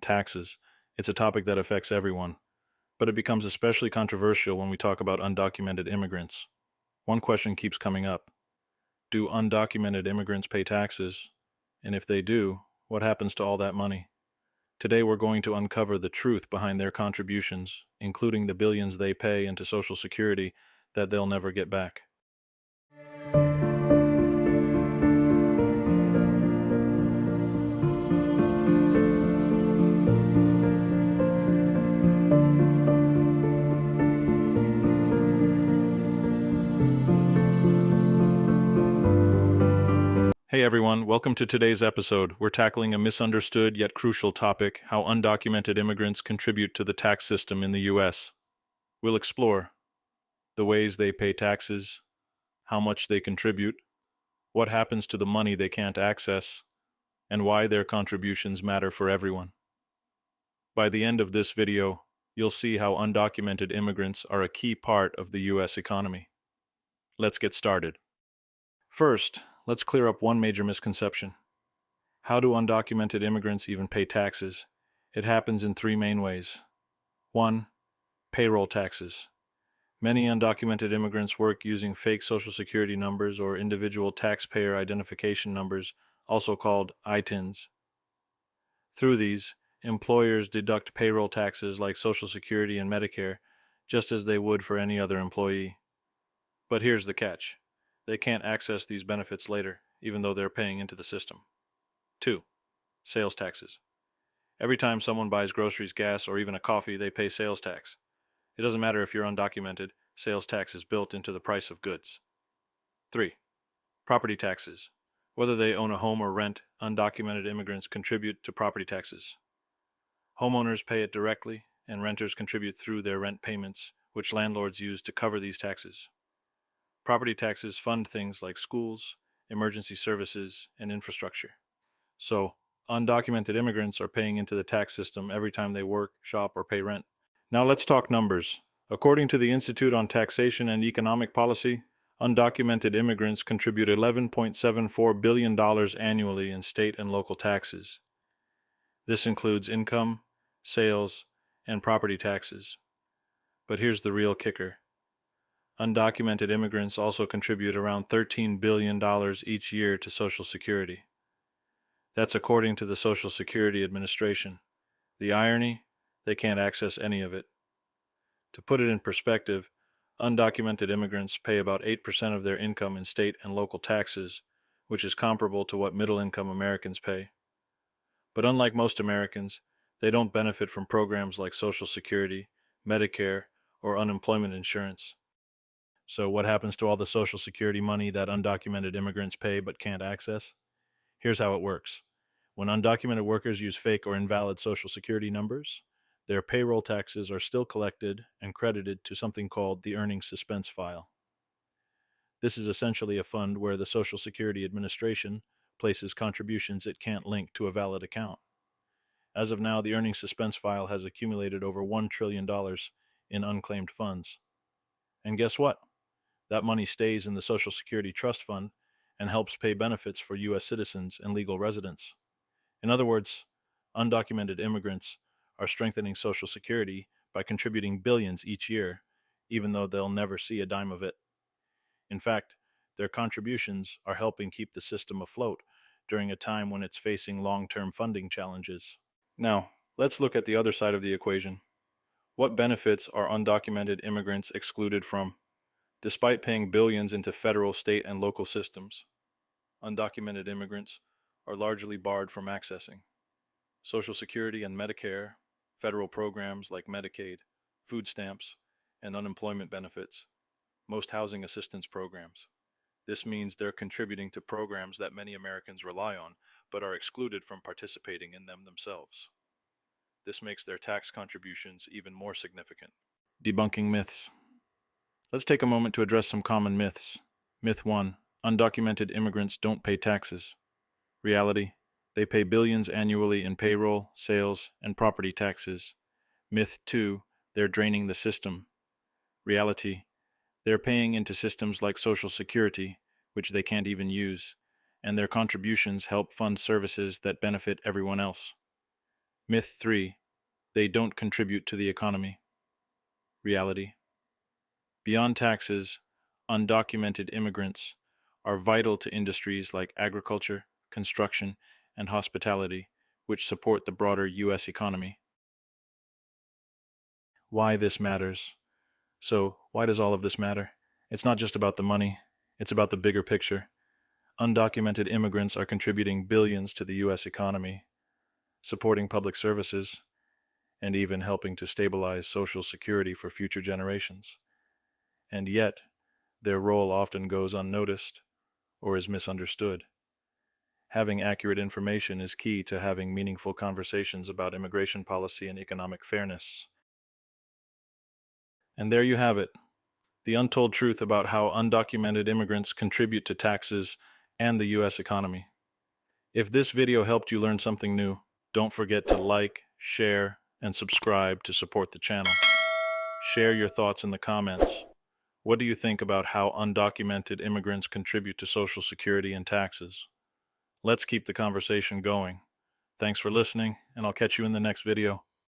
taxes. It's a topic that affects everyone, but it becomes especially controversial when we talk about undocumented immigrants. One question keeps coming up. Do undocumented immigrants pay taxes? And if they do, what happens to all that money? Today we're going to uncover the truth behind their contributions, including the billions they pay into Social Security that they'll never get back. Hey everyone, welcome to today's episode. We're tackling a misunderstood yet crucial topic: how undocumented immigrants contribute to the tax system in the US. We'll explore the ways they pay taxes, how much they contribute, what happens to the money they can't access, and why their contributions matter for everyone. By the end of this video, you'll see how undocumented immigrants are a key part of the US economy. Let's get started. First, let's clear up one major misconception. How do undocumented immigrants even pay taxes? It happens in three main ways. 1. Payroll taxes. Many undocumented immigrants work using fake Social Security numbers or individual taxpayer identification numbers, also called ITINs. Through these, employers deduct payroll taxes like Social Security and Medicare, just as they would for any other employee. But here's the catch. They can't access these benefits later, even though they're paying into the system. 2. Sales taxes. Every time someone buys groceries, gas, or even a coffee, they pay sales tax. It doesn't matter if you're undocumented, sales tax is built into the price of goods. 3. Property taxes. Whether they own a home or rent, undocumented immigrants contribute to property taxes. Homeowners pay it directly, and renters contribute through their rent payments, which landlords use to cover these taxes. Property taxes fund things like schools, emergency services, and infrastructure. So, undocumented immigrants are paying into the tax system every time they work, shop, or pay rent. Now let's talk numbers. According to the Institute on Taxation and Economic Policy, undocumented immigrants contribute $11.74 billion annually in state and local taxes. This includes income, sales, and property taxes. But here's the real kicker. Undocumented immigrants also contribute around $13 billion each year to Social Security. That's according to the Social Security Administration. The irony? They can't access any of it. To put it in perspective, undocumented immigrants pay about 8% of their income in state and local taxes, which is comparable to what middle-income Americans pay. But unlike most Americans, they don't benefit from programs like Social Security, Medicare, or unemployment insurance. So what happens to all the Social Security money that undocumented immigrants pay but can't access? Here's how it works. When undocumented workers use fake or invalid Social Security numbers, their payroll taxes are still collected and credited to something called the Earnings Suspense File. This is essentially a fund where the Social Security Administration places contributions it can't link to a valid account. As of now, the Earnings Suspense File has accumulated over $1 trillion in unclaimed funds. And guess what? That money stays in the Social Security Trust Fund and helps pay benefits for U.S. citizens and legal residents. In other words, undocumented immigrants are strengthening Social Security by contributing billions each year, even though they'll never see a dime of it. In fact, their contributions are helping keep the system afloat during a time when it's facing long-term funding challenges. Now, let's look at the other side of the equation. What benefits are undocumented immigrants excluded from? Despite paying billions into federal, state, and local systems, undocumented immigrants are largely barred from accessing Social Security and Medicare, federal programs like Medicaid, food stamps, and unemployment benefits, most housing assistance programs. This means they're contributing to programs that many Americans rely on, but are excluded from participating in them themselves. This makes their tax contributions even more significant. Debunking myths. Let's take a moment to address some common myths. Myth 1. Undocumented immigrants don't pay taxes. Reality: they pay billions annually in payroll, sales, and property taxes. Myth 2. They're draining the system. Reality: they're paying into systems like Social Security, which they can't even use, and their contributions help fund services that benefit everyone else. Myth 3. They don't contribute to the economy. Reality. Beyond taxes, undocumented immigrants are vital to industries like agriculture, construction, and hospitality, which support the broader U.S. economy. Why this matters. So, why does all of this matter? It's not just about the money, it's about the bigger picture. Undocumented immigrants are contributing billions to the U.S. economy, supporting public services, and even helping to stabilize Social Security for future generations. And yet, their role often goes unnoticed or is misunderstood. Having accurate information is key to having meaningful conversations about immigration policy and economic fairness. And there you have it, the untold truth about how undocumented immigrants contribute to taxes and the U.S. economy. If this video helped you learn something new, don't forget to like, share, and subscribe to support the channel. Share your thoughts in the comments. What do you think about how undocumented immigrants contribute to Social Security and taxes? Let's keep the conversation going. Thanks for listening, and I'll catch you in the next video.